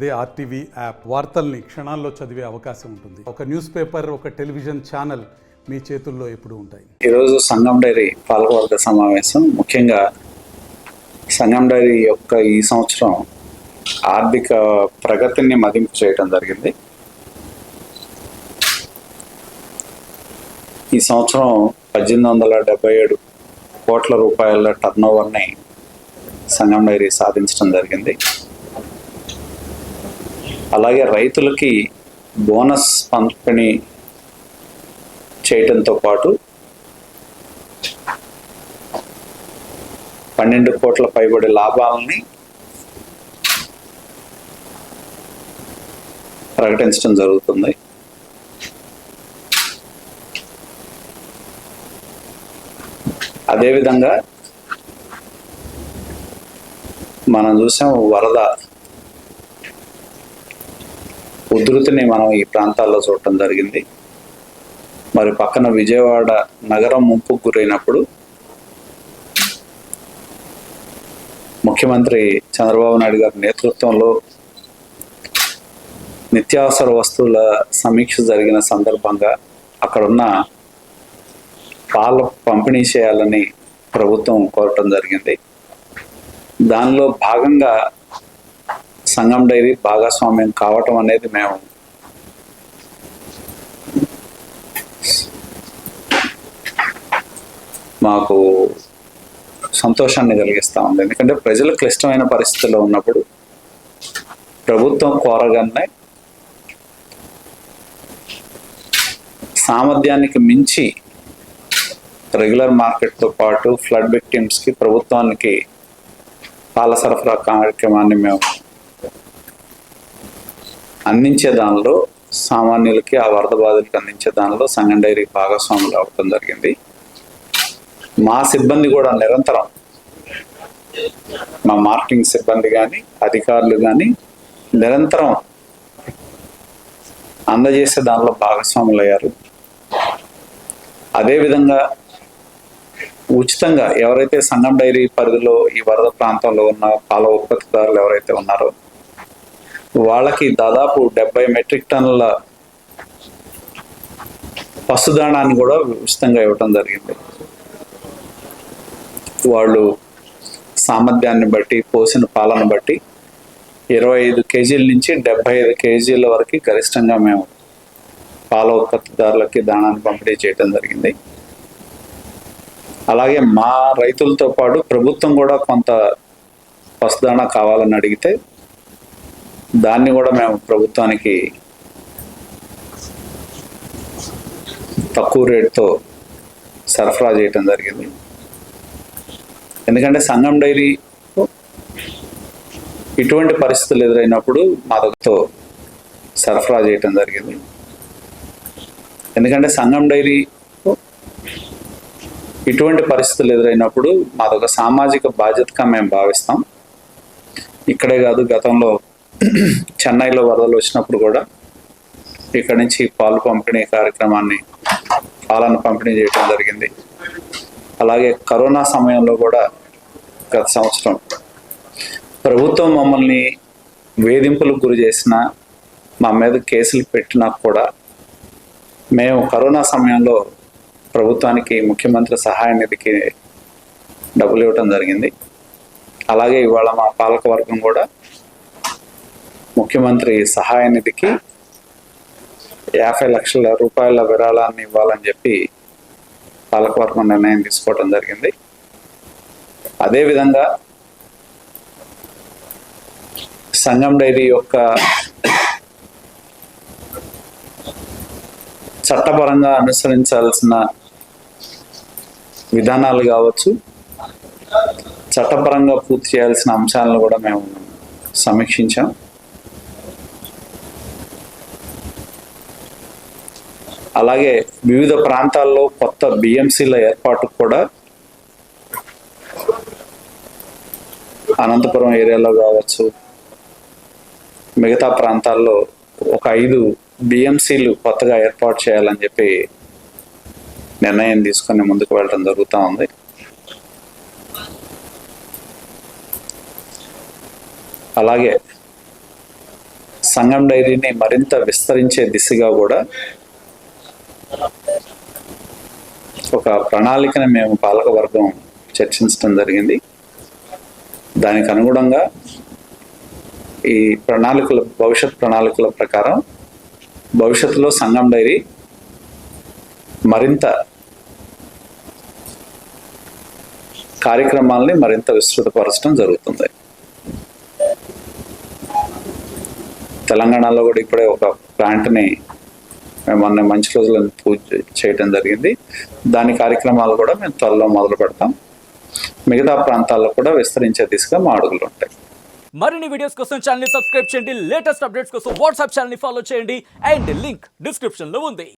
అదే RTV app వార్తల్ని క్షణాల్లో చదివే అవకాశం ఉంటుంది. ఒక న్యూస్ పేపర్, ఒక టెలివిజన్ ఛానల్ మీ చేతుల్లో ఎప్పుడూ ఉంటాయి. ఈరోజు సంగం డైరీ పాలకవర్గ సమావేశం. ముఖ్యంగా సంగం డైరీ యొక్క ఈ సంవత్సరం ఆర్థిక ప్రగతిని మదింపు చేయడం జరిగింది. ఈ సంవత్సరం 1877 కోట్ల రూపాయల టర్నోవర్ని సంగం డైరీ సాధించడం జరిగింది. అలాగే రైతులకి బోనస్ పంపిణీ చేయడంతో పాటు 12 కోట్ల పైబడి లాభాలని ప్రకటించడం జరుగుతుంది. అదేవిధంగా మనం చూసాం, వరద ఉధృతిని మనం ఈ ప్రాంతాల్లో చూడటం జరిగింది. మరి పక్కన విజయవాడ నగరం ముంపుకు గురైనప్పుడు ముఖ్యమంత్రి చంద్రబాబు నాయుడు గారి నేతృత్వంలో నిత్యావసర వస్తువుల సమీక్ష జరిగిన సందర్భంగా అక్కడున్న పాలు పంపిణీ చేయాలని ప్రభుత్వం కోరటం జరిగింది. దానిలో భాగంగా సంగం డైరీ భాగస్వామ్యం కావటం అనేది మేము మాకు సంతోషాన్ని కలిగిస్తూ ఉంది. ఎందుకంటే ప్రజలు క్లిష్టమైన పరిస్థితుల్లో ఉన్నప్పుడు ప్రభుత్వం కోరగానే సామర్థ్యానికి మించి రెగ్యులర్ మార్కెట్తో పాటు ఫ్లడ్ విక్టిమ్స్కి ప్రభుత్వానికి పాల సరఫరా కార్యక్రమాన్ని మేము అందించే దానిలో, సామాన్యులకి ఆ వరద బాధితులకు అందించే దానిలో సంగం డైరీ భాగస్వాములు అవ్వడం జరిగింది. మా సిబ్బంది కూడా నిరంతరం, మా మార్కెటింగ్ సిబ్బంది కానీ అధికారులు కానీ నిరంతరం అందజేసే దానిలో భాగస్వాములు అయ్యారు. అదేవిధంగా ఉచితంగా ఎవరైతే సంగం డైరీ పరిధిలో ఈ వరద ప్రాంతంలో ఉన్న పాల ఉత్పత్తిదారులు ఎవరైతే ఉన్నారో వాళ్ళకి దాదాపు 70 మెట్రిక్ టన్నుల పశుదాణాన్ని కూడా ఉచితంగా ఇవ్వటం జరిగింది. వాళ్ళు సామర్థ్యాన్ని బట్టి, పోసిన పాలను బట్టి 25 కేజీల నుంచి 75 కేజీల వరకు గరిష్టంగా మేము పాల ఉత్పత్తిదారులకి దాణాన్ని పంపిణీ చేయడం జరిగింది. అలాగే మా రైతులతో పాటు ప్రభుత్వం కూడా కొంత పశుదాణా కావాలని అడిగితే దాన్ని కూడా మేము ప్రభుత్వానికి తక్కువ రేటుతో సరఫరా చేయటం జరిగింది. ఎందుకంటే సంగం డైరీ ఇటువంటి పరిస్థితులు ఎదురైనప్పుడు మా దగ్గరతో సరఫరా చేయటం జరిగింది. ఎందుకంటే సంగం డైరీ ఇటువంటి పరిస్థితులు ఎదురైనప్పుడు మాదొక సామాజిక బాధ్యతగా మేము భావిస్తాం. ఇక్కడే కాదు, గతంలో చెన్నైలో వరదలు వచ్చినప్పుడు కూడా ఇక్కడి నుంచి పాలు పంపిణీ కార్యక్రమాన్ని, పాలను పంపిణీ చేయడం జరిగింది. అలాగే కరోనా సమయంలో కూడా గత సంవత్సరం ప్రభుత్వం మమ్మల్ని వేధింపులకు గురి చేసిన, మా మీద కేసులు పెట్టినా కూడా మేము కరోనా సమయంలో ప్రభుత్వానికి ముఖ్యమంత్రి సహాయ నిధికి డబ్బులు ఇవ్వటం జరిగింది. అలాగే ఇవాళ మా పాలకవర్గం కూడా ముఖ్యమంత్రి సహాయ నిధికి 50 లక్షల రూపాయల విరాళాన్ని ఇవ్వాలని చెప్పి పాలకవర్గం నిర్ణయం తీసుకోవటం జరిగింది. అదేవిధంగా సంగం డైరీ యొక్క చట్టపరంగా అనుసరించాల్సిన విధానాలు కావచ్చు, చట్టపరంగా పూర్తి చేయాల్సిన అంశాలను కూడా మేము సమీక్షించాం. అలాగే వివిధ ప్రాంతాల్లో కొత్త బిఎంసీల ఏర్పాటు కూడా అనంతపురం ఏరియాలో కావచ్చు, మిగతా ప్రాంతాల్లో ఒక 5 బిఎంసీలు కొత్తగా ఏర్పాటు చేయాలని చెప్పి నిర్ణయం తీసుకొని ముందుకు వెళ్ళడం జరుగుతూ ఉంది. అలాగే సంగం డైరీని మరింత విస్తరించే దిశగా కూడా ఒక ప్రణాళికను మేము పాలకవర్గం చర్చించడం జరిగింది. దానికి అనుగుణంగా ఈ భవిష్యత్ ప్రణాళికల ప్రకారం భవిష్యత్తులో సంగం డైరీ మరింత కార్యక్రమాలని మరింత విస్తృతపరచడం జరుగుతుంది. తెలంగాణలో కూడా ఇప్పుడే ఒక ప్లాంట్ని మేము మొన్న మంచి రోజులను పూజ చేయడం జరిగింది. దాని కార్యక్రమాలు కూడా మేము త్వరలో మొదలు పెడతాం. మిగతా ప్రాంతాల్లో కూడా విస్తరించే దిశగా మా అడుగులు ఉంటాయి. మరిన్ని వీడియోస్ కోసం ఛానల్ ని సబ్స్క్రైబ్ చేయండి. లేటెస్ట్ అప్డేట్స్ కోసం వాట్సాప్ ఛానల్ ని ఫాలో చేయండి. అండ్ లింక్ డిస్క్రిప్షన్ లో ఉంది.